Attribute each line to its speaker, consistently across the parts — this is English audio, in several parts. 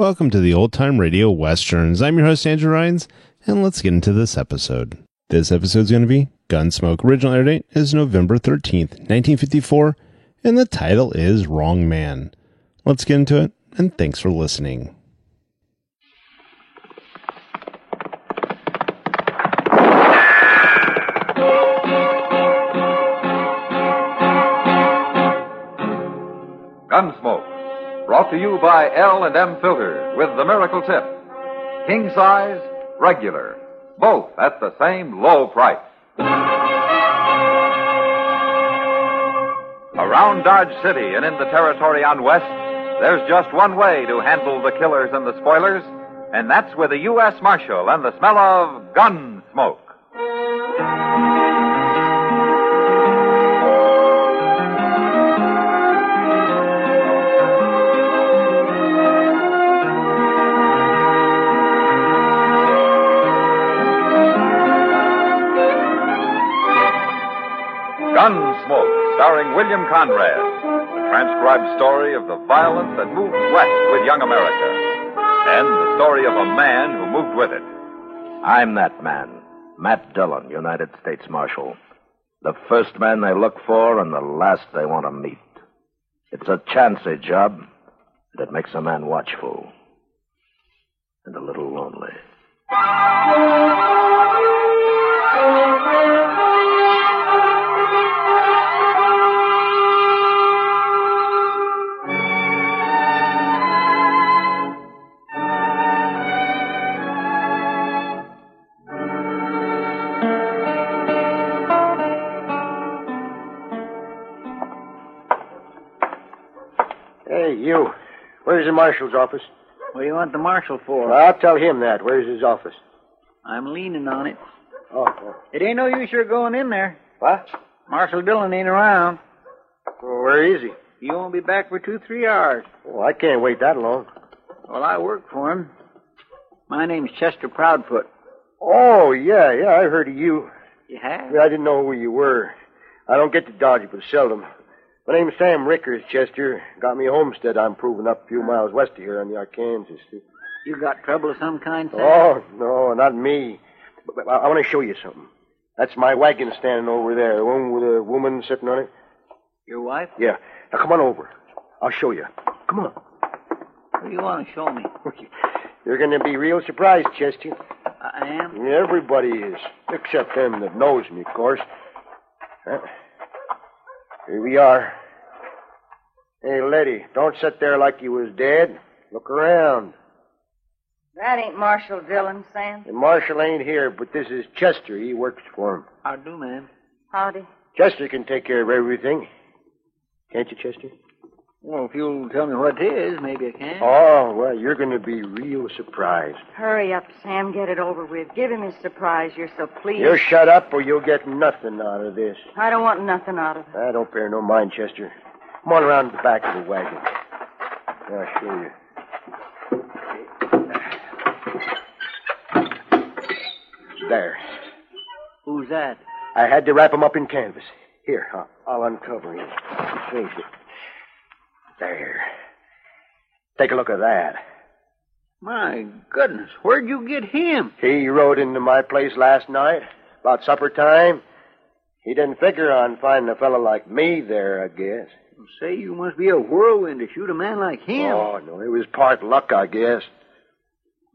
Speaker 1: Welcome to the Old Time Radio Westerns. I'm your host, Andrew Rhynes, and let's get into this episode. This episode is going to be Gunsmoke. Original air date is November 13th, 1954, and the title is Wrong Man. Let's get into it, and thanks for listening.
Speaker 2: Gunsmoke, brought to you by L&M Filters with the miracle tip. King size, regular, both at the same low price. Around Dodge City and in the territory on West, there's just one way to handle the killers and the spoilers, and that's with a U.S. Marshal and the smell of gun smoke. Gunsmoke, starring William Conrad, the transcribed story of the violence that moved west with young America, and the story of a man who moved with it.
Speaker 3: I'm that man, Matt Dillon, United States Marshal. The first man they look for and the last they want to meet. It's a chancy job, and it makes a man watchful and a little lonely.
Speaker 4: Hey, you. Where's the marshal's office?
Speaker 5: What do you want the marshal for?
Speaker 4: Well, I'll tell him that. Where's his office?
Speaker 5: I'm leaning on it.
Speaker 4: Oh.
Speaker 5: It ain't no use you're going in there.
Speaker 4: What?
Speaker 5: Marshal Dillon ain't around.
Speaker 4: Well, where is he?
Speaker 5: He won't be back for 2-3 hours.
Speaker 4: Oh, I can't wait that long.
Speaker 5: Well, I work for him. My name's Chester Proudfoot.
Speaker 4: Oh, yeah, I heard of you.
Speaker 5: You have?
Speaker 4: I didn't know who you were. I don't get to Dodge but seldom. My name's Sam Rickers, Chester. Got me a homestead I'm proving up a few miles west of here on the Arkansas.
Speaker 5: You got trouble of some kind, Sam?
Speaker 4: Oh, no, not me. But I want to show you something. That's my wagon standing over there, the one with a woman sitting on it.
Speaker 5: Your wife?
Speaker 4: Yeah. Now, come on over. I'll show you. Come on.
Speaker 5: What do you want to show me?
Speaker 4: You're going to be real surprised, Chester.
Speaker 5: I am?
Speaker 4: Everybody is, except them that knows me, of course. Here we are. Hey, lady, don't sit there like you was dead. Look around.
Speaker 6: That ain't Marshal Dillon, Sam.
Speaker 4: The marshal ain't here, but this is Chester. He works for him.
Speaker 5: How do, ma'am?
Speaker 6: Howdy.
Speaker 4: Chester can take care of everything. Can't you, Chester?
Speaker 5: Well, if you'll tell me what it is, maybe I can.
Speaker 4: Oh, well, you're going to be real surprised.
Speaker 6: Hurry up, Sam. Get it over with. Give him his surprise. You're so pleased.
Speaker 4: You shut up or you'll get nothing out of this.
Speaker 6: I don't want nothing out of it.
Speaker 4: I don't pay no mind, Chester. Come on around to the back of the wagon. I'll show you. There.
Speaker 5: Who's that?
Speaker 4: I had to wrap him up in canvas. Here, I'll uncover him. Face it. There. Take a look at that.
Speaker 5: My goodness, where'd you get him?
Speaker 4: He rode into my place last night, about supper time. He didn't figure on finding a fellow like me there, I guess.
Speaker 5: Say, you must be a whirlwind to shoot a man like him.
Speaker 4: Oh, no, it was part luck, I guess.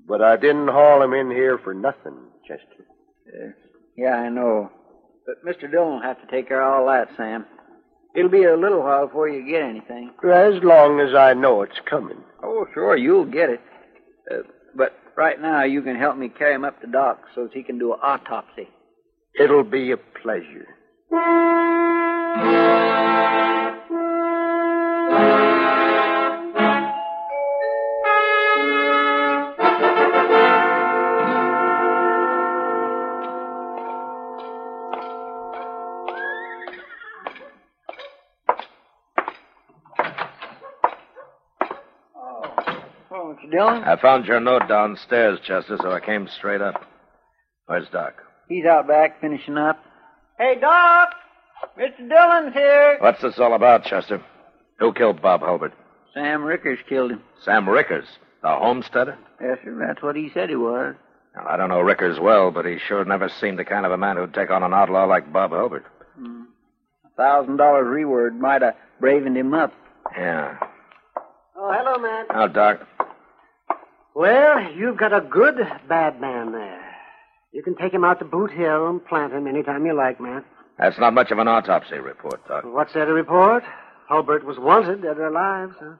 Speaker 4: But I didn't haul him in here for nothing, Chester.
Speaker 5: Yeah, I know. But Mr. Dillon will have to take care of all that, Sam. It'll be a little while before you get anything.
Speaker 4: As long as I know it's coming.
Speaker 5: Oh, sure, you'll get it. But right now, you can help me carry him up to Doc so that he can do an autopsy.
Speaker 4: It'll be a pleasure.
Speaker 5: Mr. Dillon?
Speaker 3: I found your note downstairs, Chester, so I came straight up. Where's Doc?
Speaker 5: He's out back finishing up. Hey, Doc! Mr. Dillon's here.
Speaker 3: What's this all about, Chester? Who killed Bob Hulbert?
Speaker 5: Sam Rickers killed him.
Speaker 3: Sam Rickers? The homesteader?
Speaker 5: Yes, sir. That's what he said he was.
Speaker 3: Well, I don't know Rickers well, but he sure never seemed the kind of a man who'd take on an outlaw like Bob Hulbert.
Speaker 5: $1,000 reward might have bravened him up.
Speaker 3: Yeah.
Speaker 4: Oh, hello, man.
Speaker 3: Oh, Doc.
Speaker 4: Well, you've got a good bad man there. You can take him out to Boot Hill and plant him anytime you like, man.
Speaker 3: That's not much of an autopsy report, Doc.
Speaker 4: What's there to report? Hulbert was wanted, dead or alive, so...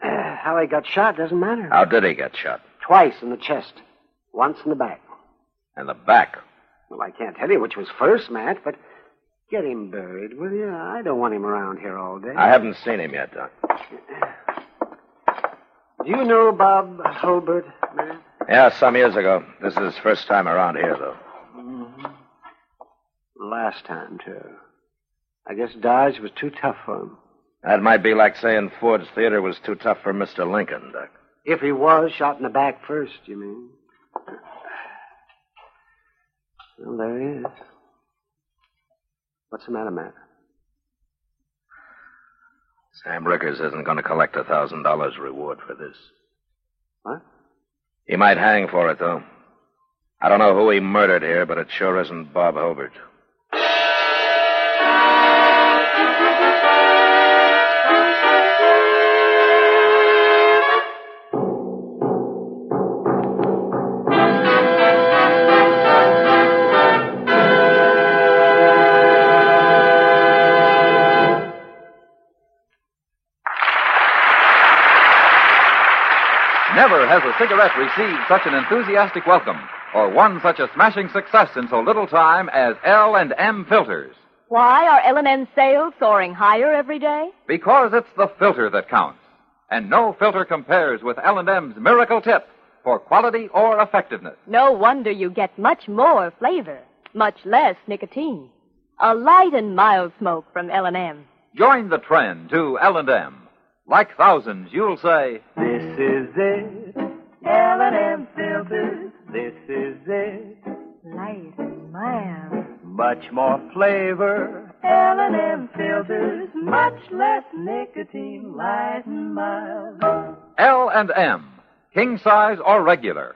Speaker 4: how he got shot doesn't matter.
Speaker 3: How did he get shot?
Speaker 4: Twice in the chest. Once in the back.
Speaker 3: In the back?
Speaker 4: Well, I can't tell you which was first, Matt, but get him buried, will you? I don't want him around here all day.
Speaker 3: I haven't seen him yet, Doc.
Speaker 4: Do you know Bob Hulbert, Matt?
Speaker 3: Yeah, some years ago. This is his first time around here, though.
Speaker 4: Mm-hmm. Last time, too. I guess Dodge was too tough for him.
Speaker 3: That might be like saying Ford's Theater was too tough for Mr. Lincoln, Doc.
Speaker 4: If he was shot in the back first, you mean? Well, there he is. What's the matter, Matt?
Speaker 3: Sam Rickers isn't going to collect $1,000 reward for this.
Speaker 4: What?
Speaker 3: He might hang for it, though. I don't know who he murdered here, but it sure isn't Bob Hulbert.
Speaker 2: Never has a cigarette received such an enthusiastic welcome, or won such a smashing success in so little time as L&M filters.
Speaker 7: Why are L&M sales soaring higher every day?
Speaker 2: Because it's the filter that counts. And no filter compares with L&M's Miracle Tip for quality or effectiveness.
Speaker 7: No wonder you get much more flavor, much less nicotine. A light and mild smoke from L&M.
Speaker 2: Join the trend to L&M. Like thousands, you'll say,
Speaker 8: "This is it, L&M filters, this is it.
Speaker 7: Light and mild.
Speaker 8: Much more flavor, L&M filters, much less nicotine, light and mild."
Speaker 2: L&M, king size or regular,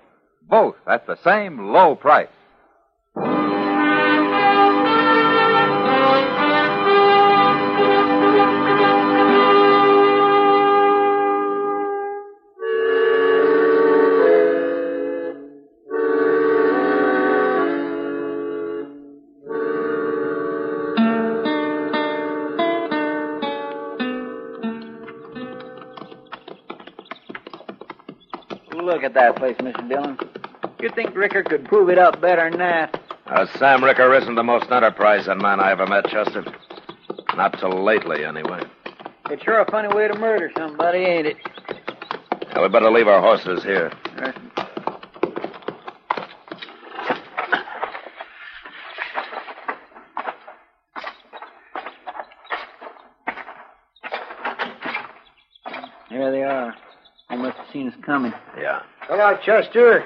Speaker 2: both at the same low price.
Speaker 5: Look at that place, Mr. Dillon. You'd think Ricker could prove it up better than that.
Speaker 3: Sam Ricker isn't the most enterprising man I ever met, Chester. Not till lately, anyway.
Speaker 5: It's sure a funny way to murder somebody, ain't it?
Speaker 3: Now, we better leave our horses here.
Speaker 5: There they are. They must have seen us coming.
Speaker 3: Yeah.
Speaker 4: Hello, Chester.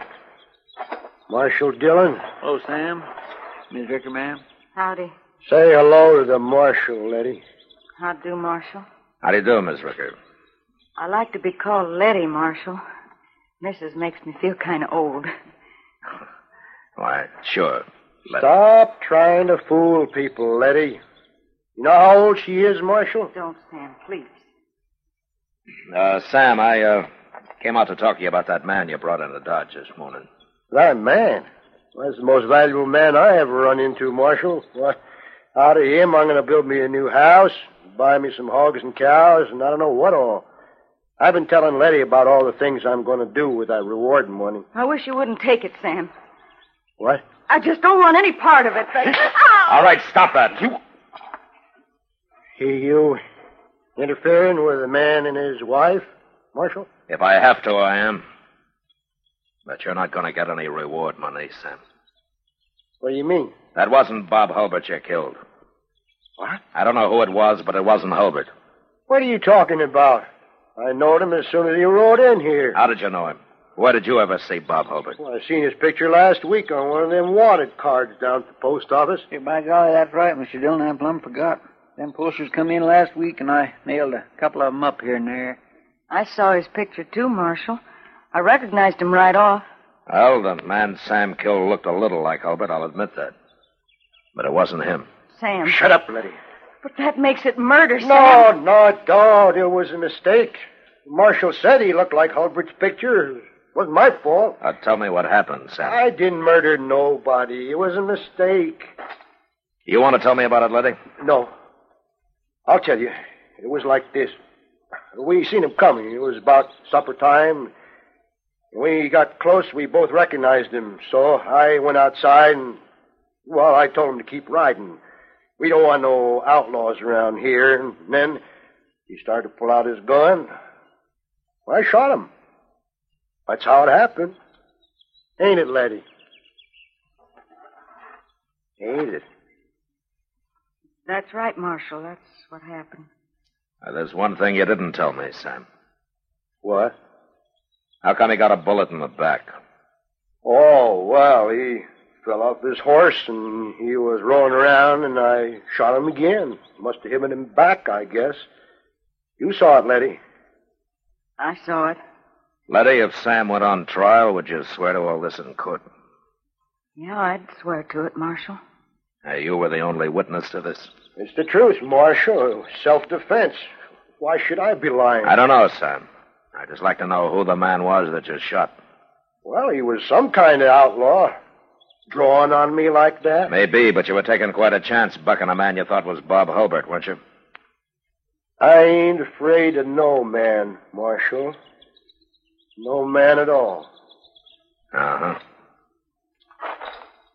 Speaker 4: Marshal Dillon.
Speaker 5: Hello, Sam. Miss Ricker, ma'am.
Speaker 6: Howdy.
Speaker 4: Say hello to the marshal, Letty.
Speaker 6: How do, Marshal?
Speaker 3: How do you do, Miss Ricker?
Speaker 6: I like to be called Letty, Marshal. Mrs. makes me feel kind of old.
Speaker 3: Why, sure.
Speaker 4: Stop trying to fool people, Letty. You know how old she is, Marshal?
Speaker 6: Don't, Sam, please.
Speaker 3: Sam, I came out to talk to you about that man you brought into Dodge this morning.
Speaker 4: That man? Well, that's the most valuable man I ever run into, Marshal. Well, out of him, I'm going to build me a new house, buy me some hogs and cows, and I don't know what all. I've been telling Letty about all the things I'm going to do with that reward money.
Speaker 6: I wish you wouldn't take it, Sam.
Speaker 4: What?
Speaker 6: I just don't want any part of it.
Speaker 3: All right, stop that.
Speaker 4: You interfering with a man and his wife, Marshal?
Speaker 3: If I have to, I am. But you're not going to get any reward money, Sam.
Speaker 4: What do you mean?
Speaker 3: That wasn't Bob Hulbert you killed.
Speaker 4: What?
Speaker 3: I don't know who it was, but it wasn't Hulbert.
Speaker 4: What are you talking about? I knowed him as soon as he rode in here.
Speaker 3: How did you know him? Where did you ever see Bob Hulbert?
Speaker 4: Well, I seen his picture last week on one of them wanted cards down at the post office.
Speaker 5: Hey, by golly, that's right, Mr. Dillon. I plumb forgot. Them posters come in last week, and I nailed a couple of them up here and there.
Speaker 6: I saw his picture, too, Marshal. I recognized him right off.
Speaker 3: Well, the man Sam killed looked a little like Hulbert, I'll admit that. But it wasn't him.
Speaker 6: Sam.
Speaker 4: Shut up, Letty.
Speaker 6: But that makes it murder, Sam.
Speaker 4: No, it don't. It was a mistake. Marshal said he looked like Hulbert's picture. It wasn't my fault.
Speaker 3: Tell me what happened, Sam.
Speaker 4: I didn't murder nobody. It was a mistake.
Speaker 3: You want to tell me about it, Letty?
Speaker 4: No. I'll tell you. It was like this. We seen him coming. It was about supper time. When he got close, we both recognized him. So I went outside and, well, I told him to keep riding. We don't want no outlaws around here. And then he started to pull out his gun. I shot him. That's how it happened. Ain't it, Letty? Ain't it?
Speaker 6: That's right, Marshal. That's what happened.
Speaker 3: There's one thing you didn't tell me, Sam.
Speaker 4: What?
Speaker 3: How come he got a bullet in the back?
Speaker 4: Oh, well, he fell off his horse and he was rolling around and I shot him again. Must have hit him back, I guess. You saw it, Letty.
Speaker 6: I saw it.
Speaker 3: Letty, if Sam went on trial, would you swear to all this in court?
Speaker 6: Yeah, I'd swear to it, Marshal.
Speaker 3: You were the only witness to this?
Speaker 4: It's the truth, Marshal. Self-defense. Why should I be lying?
Speaker 3: I don't know, Sam. I'd just like to know who the man was that you shot.
Speaker 4: Well, he was some kind of outlaw. Drawing on me like that?
Speaker 3: Maybe, but you were taking quite a chance bucking a man you thought was Bob Hulbert, weren't you?
Speaker 4: I ain't afraid of no man, Marshal. No man at all.
Speaker 3: Uh-huh.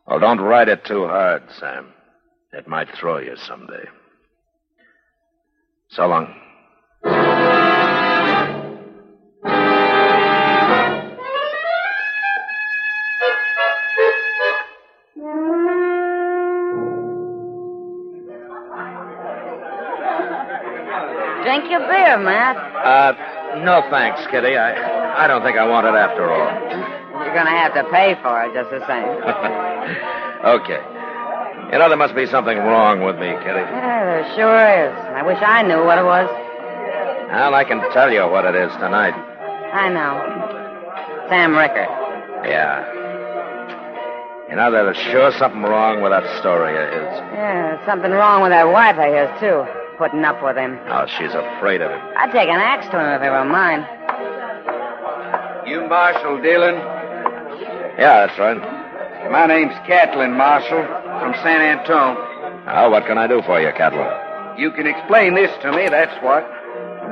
Speaker 3: Well, don't ride it too hard, Sam. It might throw you someday. So long.
Speaker 6: Drink your beer, Matt.
Speaker 3: No thanks, Kitty. I don't think I want it after all.
Speaker 6: You're going to have to pay for it just the same.
Speaker 3: Okay. You know, there must be something wrong with me, Kitty.
Speaker 6: Yeah, there sure is. I wish I knew what it was.
Speaker 3: Well, I can tell you what it is tonight.
Speaker 6: I know. Sam Rickard.
Speaker 3: Yeah. You know, there's sure something wrong with that story of his.
Speaker 6: Yeah, there's something wrong with that wife of his, too. Putting up with him.
Speaker 3: Oh, she's afraid of him.
Speaker 6: I'd take an axe to him if he were mine.
Speaker 9: You Marshal Dillon?
Speaker 3: Yeah, that's right.
Speaker 9: My name's Catlin, Marshal, from San Antone.
Speaker 3: Oh, what can I do for you, Catlin?
Speaker 9: You can explain this to me, that's what.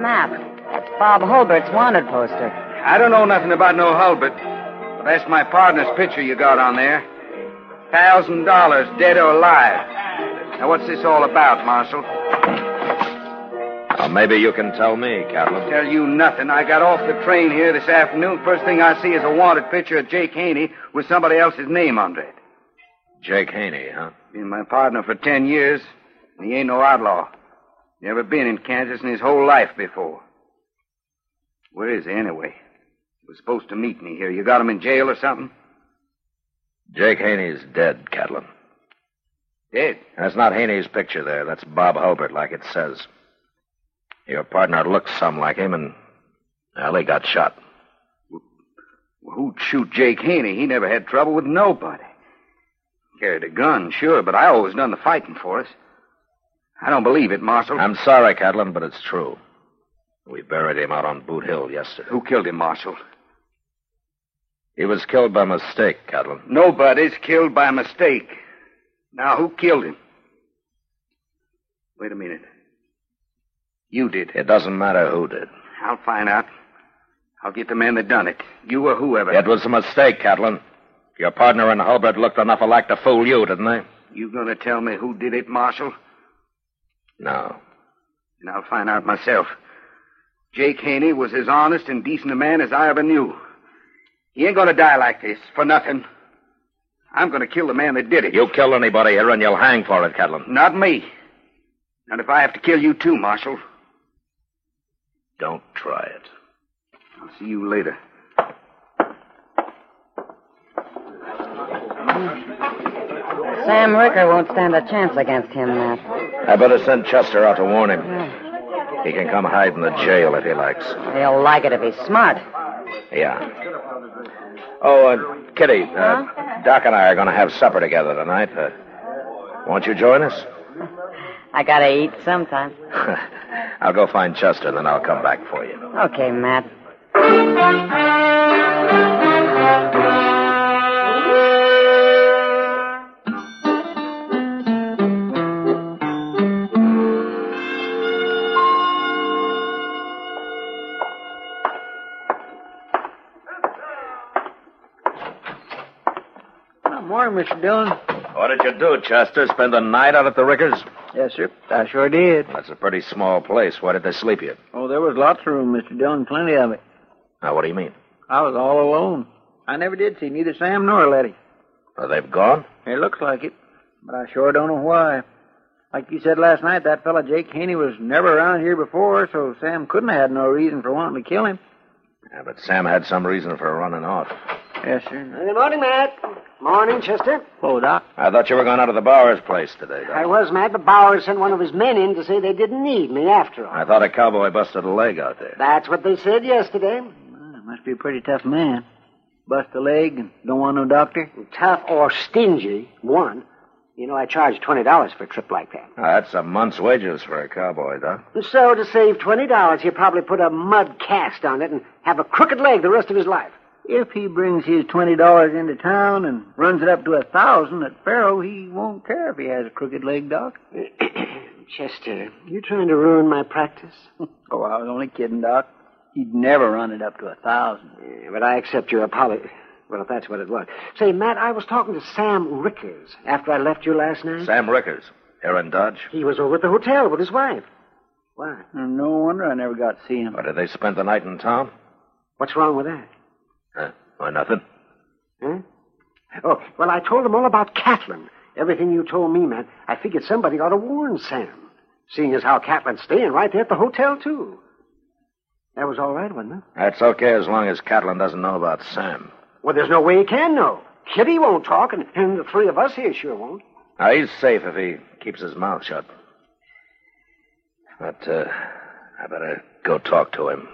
Speaker 6: Map. That's Bob Hulbert's wanted poster.
Speaker 9: I don't know nothing about no Hulbert, but that's my partner's picture you got on there. $1,000, dead or alive. Now, what's this all about, Marshal?
Speaker 3: Well, maybe you can tell me, Catlin.
Speaker 9: Tell you nothing. I got off the train here this afternoon. First thing I see is a wanted picture of Jake Haney with somebody else's name under it.
Speaker 3: Jake Haney, huh?
Speaker 9: Been my partner for 10 years, and he ain't no outlaw. Never been in Kansas in his whole life before. Where is he, anyway? He was supposed to meet me here. You got him in jail or something?
Speaker 3: Jake Haney's dead, Catlin.
Speaker 9: Dead?
Speaker 3: That's not Haney's picture there. That's Bob Hulbert, like it says. Your partner looks some like him, and, well, he got shot.
Speaker 9: Well, who'd shoot Jake Haney? He never had trouble with nobody. Carried a gun, sure, but I always done the fighting for us. I don't believe it, Marshal.
Speaker 3: I'm sorry, Catlin, but it's true. We buried him out on Boot Hill yesterday.
Speaker 9: Who killed him, Marshal?
Speaker 3: He was killed by mistake, Catlin.
Speaker 9: Nobody's killed by mistake. Now, who killed him? Wait a minute. You did.
Speaker 3: It doesn't matter who did.
Speaker 9: I'll find out. I'll get the man that done it. You or whoever.
Speaker 3: It was a mistake, Catlin. Your partner and Hulbert looked enough alike to fool you, didn't they?
Speaker 9: You gonna tell me who did it, Marshal?
Speaker 3: No.
Speaker 9: And I'll find out myself. Jake Haney was as honest and decent a man as I ever knew. He ain't gonna die like this, for nothing. I'm gonna kill the man that did it.
Speaker 3: You kill anybody here and you'll hang for it, Catlin.
Speaker 9: Not me. Not if I have to kill you too, Marshal.
Speaker 3: Don't try it.
Speaker 9: I'll see you later.
Speaker 6: Sam Rickard won't stand a chance against him, Matt.
Speaker 3: I better send Chester out to warn him.
Speaker 6: Yeah.
Speaker 3: He can come hide in the jail if he likes.
Speaker 6: He'll like it if he's smart.
Speaker 3: Yeah. Oh, Kitty, Doc and I are going to have supper together tonight. Won't you join us?
Speaker 6: I gotta eat sometime.
Speaker 3: I'll go find Chester, then I'll come back for you.
Speaker 6: Okay, Matt.
Speaker 5: Morning, Mr. Dillon.
Speaker 3: What did you do, Chester? Spend the night out at the Rickers?
Speaker 5: Yes, sir. I sure did.
Speaker 3: That's a pretty small place. Why did they sleep you?
Speaker 5: Oh, there was lots of room, Mr. Dillon. Plenty of it.
Speaker 3: Now, what do you mean?
Speaker 5: I was all alone. I never did see neither Sam nor Letty.
Speaker 3: They've gone?
Speaker 5: It looks like it, but I sure don't know why. Like you said last night, that fella Jake Haney was never around here before, so Sam couldn't have had no reason for wanting to kill him.
Speaker 3: Yeah, but Sam had some reason for running off.
Speaker 5: Yes, sir.
Speaker 4: Good morning, Matt. Morning, Chester.
Speaker 5: Oh, Doc.
Speaker 3: I thought you were going out to the Bowers place today, Doc.
Speaker 4: I was, Matt, but Bowers sent one of his men in to say they didn't need me after all.
Speaker 3: I thought a cowboy busted a leg out there.
Speaker 4: That's what they said yesterday.
Speaker 5: Well, must be a pretty tough man. Bust a leg and don't want no doctor?
Speaker 4: Tough or stingy, one. You know, I charge $20 for a trip like that.
Speaker 3: That's a month's wages for a cowboy, Doc.
Speaker 4: So, to save $20, he'll probably put a mud cast on it and have a crooked leg the rest of his life.
Speaker 5: If he brings his $20 into town and runs it up to $1,000 at Faro, he won't care if he has a crooked leg, Doc.
Speaker 4: Chester, you trying to ruin my practice?
Speaker 5: Oh, I was only kidding, Doc. He'd never run it up to 1,000.
Speaker 4: Yeah, but I accept your apology. Well, if that's what it was. Say, Matt, I was talking to Sam Rickers after I left you last night.
Speaker 3: Sam Rickers. Here in Dodge?
Speaker 4: He was over at the hotel with his wife. Why?
Speaker 5: No wonder I never got to see him.
Speaker 3: Or did they spend the night in town?
Speaker 4: What's wrong with that?
Speaker 3: Why, nothing.
Speaker 4: Huh? Oh, well, I told them all about Catlin. Everything you told me, man. I figured somebody ought to warn Sam, seeing as how Catlin's staying right there at the hotel, too. That was all right, wasn't it?
Speaker 3: That's okay as long as Catlin doesn't know about Sam.
Speaker 4: Well, there's no way he can know. Kitty won't talk, and the three of us here sure won't.
Speaker 3: Now, he's safe if he keeps his mouth shut. But, I better go talk to him.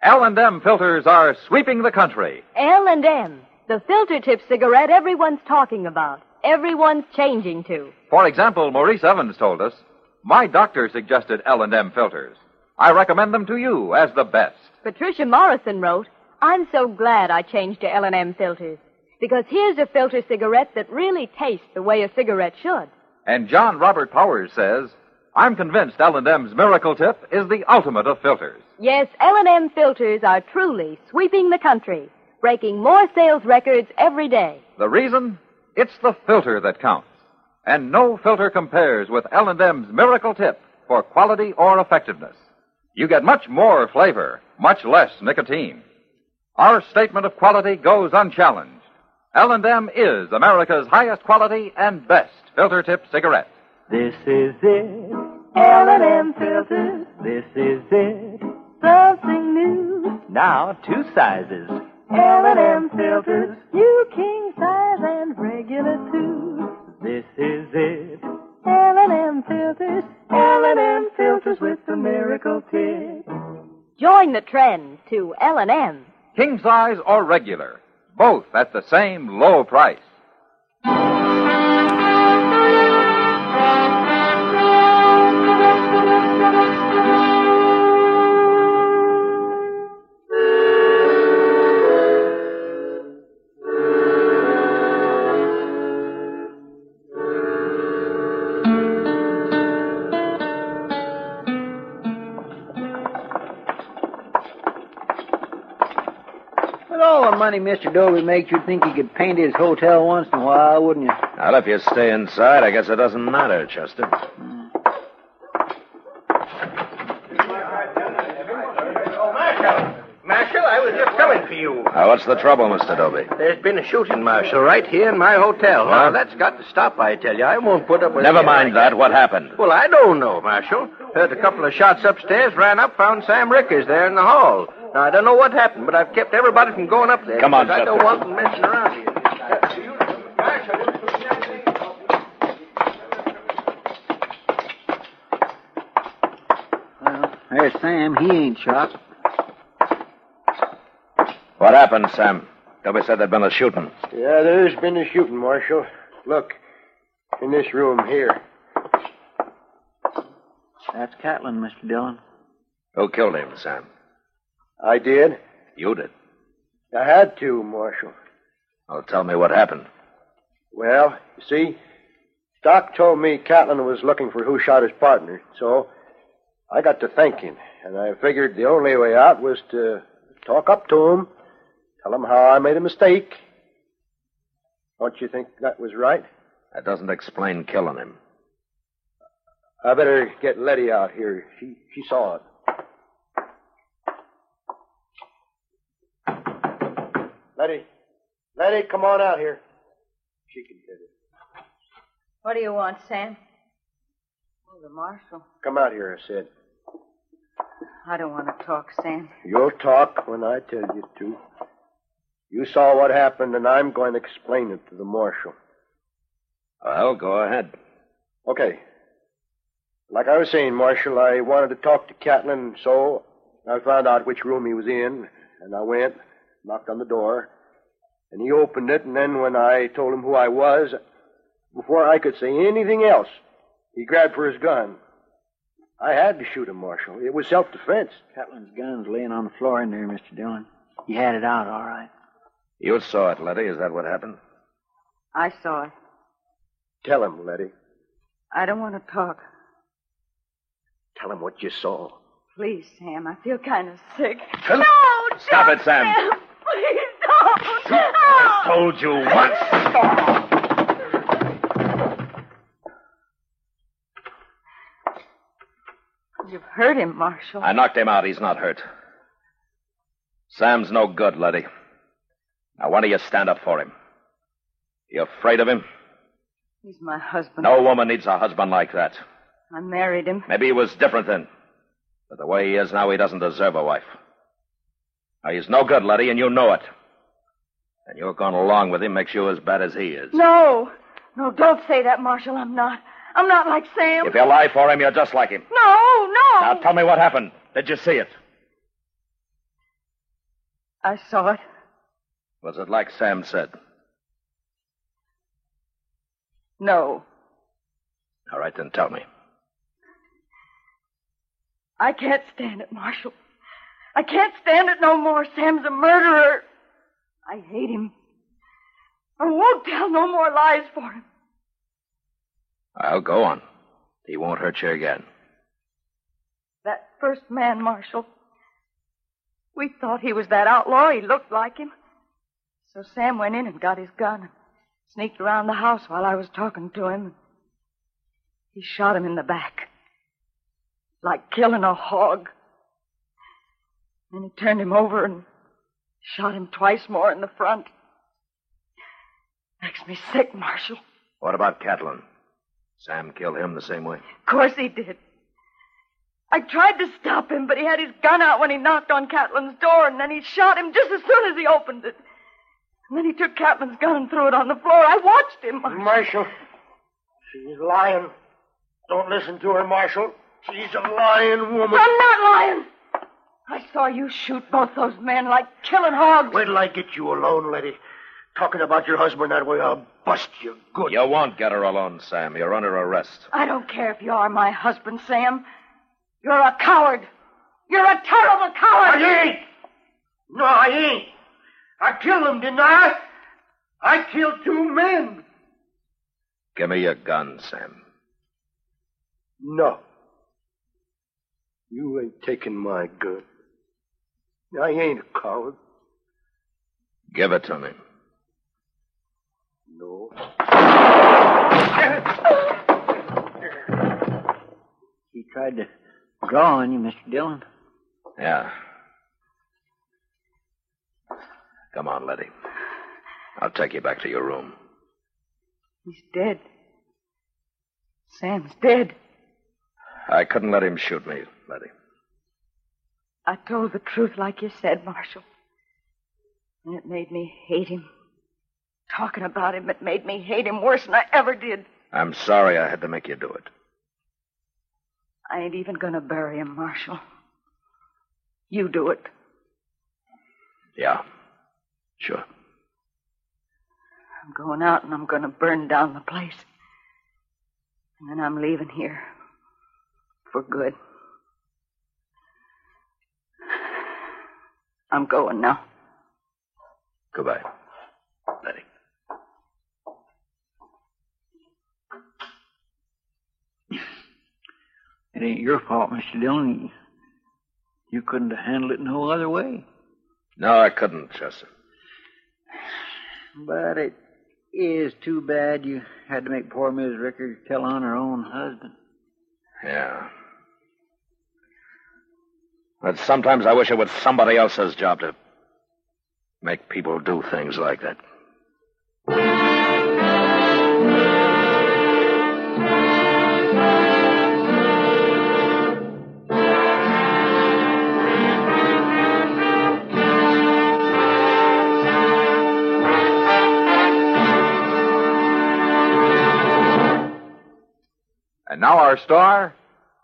Speaker 2: L&M filters are sweeping the country.
Speaker 7: L&M, the filter tip cigarette everyone's talking about, everyone's changing to.
Speaker 2: For example, Maurice Evans told us, my doctor suggested L&M filters. I recommend them to you as the best.
Speaker 7: Patricia Morrison wrote, I'm so glad I changed to L&M filters, because here's a filter cigarette that really tastes the way a cigarette should.
Speaker 2: And John Robert Powers says, I'm convinced L&M's Miracle Tip is the ultimate of filters.
Speaker 7: Yes, L&M filters are truly sweeping the country, breaking more sales records every day.
Speaker 2: The reason? It's the filter that counts. And no filter compares with L&M's Miracle Tip for quality or effectiveness. You get much more flavor, much less nicotine. Our statement of quality goes unchallenged. L&M is America's highest quality and best filter tip cigarette.
Speaker 8: This is it, L&M filters. This is it, something new. Now 2 sizes, L&M filters. You king size and regular too. This is it, L&M filters. L&M filters with the Miracle Tip.
Speaker 7: Join the trend to L&M.
Speaker 2: King size or regular, both at the same low price.
Speaker 5: With all the money Mr. Dobie makes, you'd think he could paint his hotel once in a while, wouldn't you?
Speaker 3: Well, if you stay inside, I guess it doesn't matter, Chester.
Speaker 4: Marshal, I was just coming for
Speaker 10: you.
Speaker 3: What's the trouble, Mr. Dobie?
Speaker 10: There's been a shooting, Marshal, right here in my hotel. Now, that's got to stop, I tell you. I won't put up with
Speaker 3: Never
Speaker 10: it
Speaker 3: mind
Speaker 10: like
Speaker 3: that. What happened?
Speaker 10: Well, I don't know, Marshal. Heard a couple of shots upstairs, ran up, found Sam Rickers there in the hall. Now, I don't know what happened, but I've kept everybody from going up there.
Speaker 3: Come on,
Speaker 10: because I don't
Speaker 3: Chester.
Speaker 10: want them messing around here.
Speaker 5: There's Sam. He ain't shot.
Speaker 3: What happened, Sam? Dobie said there'd been a shooting.
Speaker 4: Yeah, there's been a shooting, Marshal. Look, in this room here.
Speaker 5: That's Catlin, Mr. Dillon.
Speaker 3: Who killed him, Sam?
Speaker 4: I did.
Speaker 3: You did.
Speaker 4: I had to, Marshal.
Speaker 3: Oh, tell me what happened.
Speaker 4: Well, you see, Doc told me Catlin was looking for who shot his partner, so I got to thinking, and I figured the only way out was to talk up to him, tell him how I made a mistake. Don't you think that was right?
Speaker 3: That doesn't explain killing him.
Speaker 4: I better get Letty out here. She saw it. Letty, come on out here. She can get it.
Speaker 6: What do you want, Sam? Oh, the marshal.
Speaker 4: Come out here, I said.
Speaker 6: I don't want to talk, Sam.
Speaker 4: You'll talk when I tell you to. You saw what happened, and I'm going to explain it to the marshal.
Speaker 3: Well, go ahead.
Speaker 4: Okay. Like I was saying, Marshal, I wanted to talk to Catlin, so I found out which room he was in, and I went, knocked on the door, and he opened it, and then when I told him who I was, before I could say anything else, he grabbed for his gun. I had to shoot him, Marshal. It was self-defense.
Speaker 5: Catlin's gun's laying on the floor in there, Mr. Dillon. He had it out, all right.
Speaker 3: You saw it, Letty. Is that what happened?
Speaker 6: I saw it.
Speaker 4: Tell him, Letty.
Speaker 6: I don't want to talk.
Speaker 4: Tell him what you saw.
Speaker 6: Please, Sam. I feel kind of sick.
Speaker 3: Phil?
Speaker 6: No,
Speaker 3: Stop
Speaker 6: don't,
Speaker 3: it, Sam.
Speaker 6: Please don't.
Speaker 3: I told you once.
Speaker 6: You've hurt him, Marshal.
Speaker 3: I knocked him out. He's not hurt. Sam's no good, Letty. Now, why don't you stand up for him? You afraid of him?
Speaker 6: He's my husband.
Speaker 3: No woman needs a husband like that.
Speaker 6: I married him.
Speaker 3: Maybe he was different then. But the way he is now, he doesn't deserve a wife. Now, he's no good, Letty, and you know it. And you're going along with him makes you as bad as he is.
Speaker 6: No. No, don't say that, Marshal. I'm not. I'm not like Sam.
Speaker 3: If you lie for him, you're just like him.
Speaker 6: No.
Speaker 3: Now, tell me what happened. Did you see it?
Speaker 6: I saw it.
Speaker 3: Was it like Sam said?
Speaker 6: No.
Speaker 3: All right, then tell me.
Speaker 6: I can't stand it, Marshal. I can't stand it no more. Sam's a murderer. I hate him. I won't tell no more lies for him.
Speaker 3: I'll go on. He won't hurt you again.
Speaker 6: That first man, Marshal. We thought he was that outlaw. He looked like him. So Sam went in and got his gun and sneaked around the house while I was talking to him. He shot him in the back. Like killing a hog. Then he turned him over and shot him twice more in the front. Makes me sick, Marshal.
Speaker 3: What about Catlin? Sam killed him the same way?
Speaker 6: Of course he did. I tried to stop him, but he had his gun out when he knocked on Catlin's door, and then he shot him just as soon as he opened it. And then he took Catlin's gun and threw it on the floor. I watched him, Marshal.
Speaker 4: Marshal, she's lying. Don't listen to her, Marshal. She's a lying woman.
Speaker 6: I'm not lying. I saw you shoot both those men like killing hogs.
Speaker 4: Wait till I get you alone, Letty. Talking about your husband that way, I'll bust you good.
Speaker 3: You won't get her alone, Sam. You're under arrest.
Speaker 6: I don't care if you are my husband, Sam. You're a coward. You're a terrible coward.
Speaker 4: I ain't. No, I ain't. I killed him, didn't I? I killed 2 men.
Speaker 3: Give me your gun, Sam.
Speaker 4: No. You ain't taking my gun. I ain't a coward.
Speaker 3: Give it to me.
Speaker 4: No.
Speaker 5: He tried to draw on you, Mr. Dillon.
Speaker 3: Yeah. Come on, Letty. I'll take you back to your room.
Speaker 6: He's dead. Sam's dead.
Speaker 3: I couldn't let him shoot me, Letty.
Speaker 6: I told the truth like you said, Marshal. And it made me hate him. Talking about him, it made me hate him worse than I ever did.
Speaker 3: I'm sorry I had to make you do it.
Speaker 6: I ain't even gonna bury him, Marshal. You do it.
Speaker 3: Yeah, sure.
Speaker 6: I'm going out and I'm gonna burn down the place. And then I'm leaving here. For good. I'm going now.
Speaker 3: Goodbye, Letty.
Speaker 5: It ain't your fault, Mr. Dillon. You couldn't have handled it no other way.
Speaker 3: No, I couldn't, Chester.
Speaker 5: But it is too bad you had to make poor Miss Rickard tell on her own husband.
Speaker 3: Yeah. But sometimes I wish it was somebody else's job to make people do things like that.
Speaker 2: And now our star,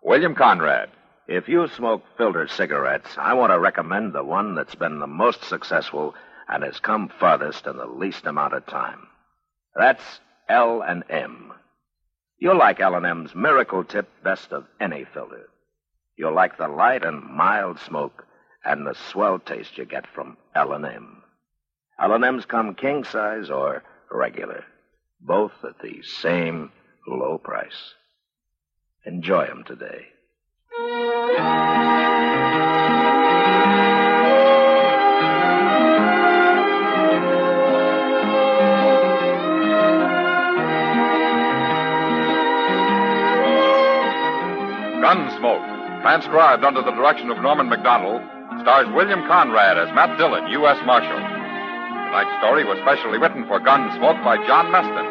Speaker 2: William Conrad.
Speaker 3: If you smoke filtered cigarettes, I want to recommend the one that's been the most successful and has come farthest in the least amount of time. That's L&M. You'll like L&M's Miracle Tip best of any filter. You'll like the light and mild smoke and the swell taste you get from L&M. L&M's come king size or regular, both at the same low price. Enjoy them today.
Speaker 2: Gunsmoke, transcribed under the direction of Norman MacDonald, stars William Conrad as Matt Dillon, U.S. Marshal. Tonight's story was specially written for Gunsmoke by John Meston,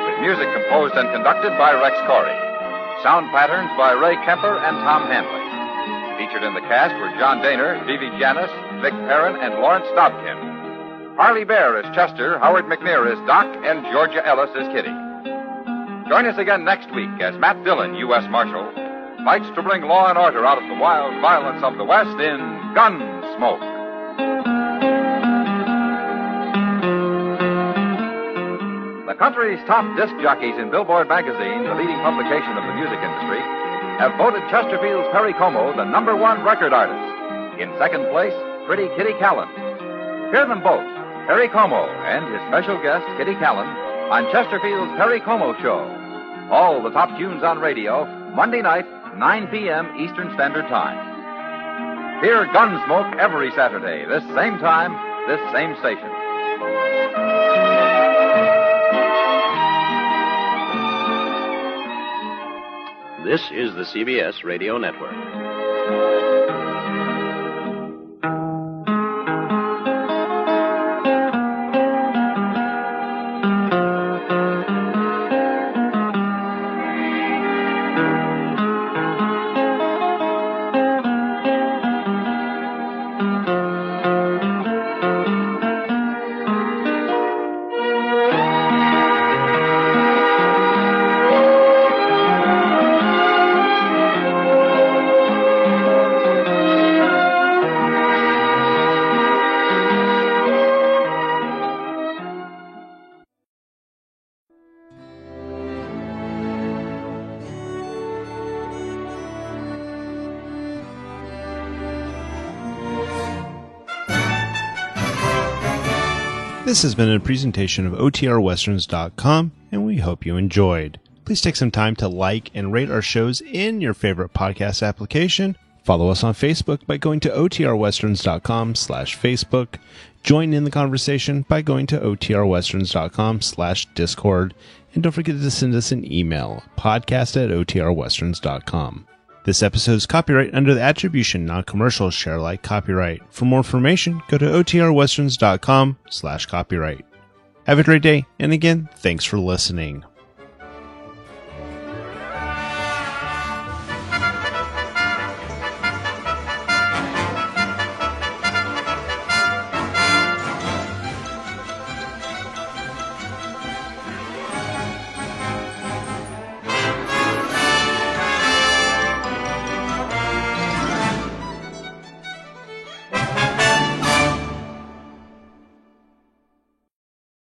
Speaker 2: with music composed and conducted by Rex Corey. Sound patterns by Ray Kemper and Tom Hanley. Featured in the cast were John Daner, Vivi Janis, Vic Perrin, and Lawrence Dobkin. Harley Bear as Chester, Howard McNear as Doc, and Georgia Ellis as Kitty. Join us again next week as Matt Dillon, U.S. Marshal, fights to bring law and order out of the wild violence of the West in Gunsmoke. The country's top disc jockeys in Billboard magazine, the leading publication of the music industry, have voted Chesterfield's Perry Como the #1 record artist. In second place, Pretty Kitty Callan. Hear them both, Perry Como and his special guest, Kitty Callan, on Chesterfield's Perry Como Show. All the top tunes on radio, Monday night, 9 p.m. Eastern Standard Time. Hear Gunsmoke every Saturday, this same time, this same station.
Speaker 11: This is the CBS Radio Network.
Speaker 1: This has been a presentation of OTRWesterns.com, and we hope you enjoyed. Please take some time to like and rate our shows in your favorite podcast application. Follow us on Facebook by going to OTRWesterns.com/Facebook. Join in the conversation by going to OTRWesterns.com/Discord. And don't forget to send us an email, podcast@OTRWesterns.com. This episode is copyright under the attribution, non-commercial, share alike copyright. For more information, go to otrwesterns.com/copyright. Have a great day, and again, thanks for listening.